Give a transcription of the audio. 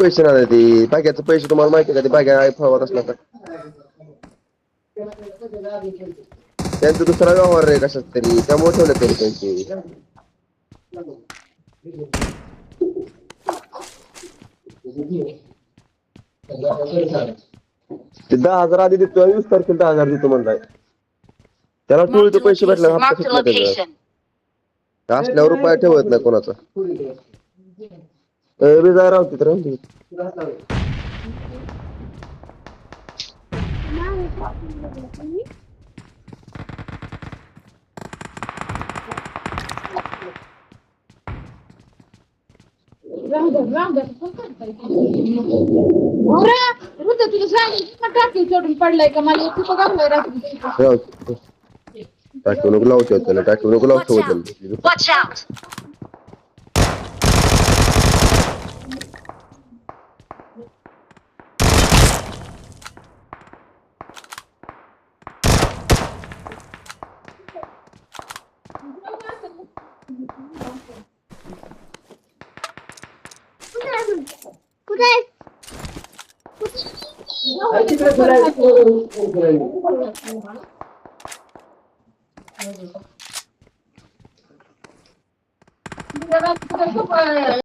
पैसे नाही ते बाग्याचे पैसे तुम्हाला माहिती का ते बाग्या फळवत असला तर त्यांचा दुसरा व्यवहार आहे कशात तरी त्यामुळे ठेवले तरी त्यांचे ते 10,000 आधी देतो 20 तारखेला 10,000 देतो म्हणताय त्याला टोळीचे पैसे भेटले हप्ता सुटला त्याचा असल्यावर रुपया ठेवत नाही कोणाचा जाय राहते तर चढून पडलाय का मला खूप गावलाय रात्री टाकू नको लावतो त्याला टाकू नको लावतो Watch out! कुठे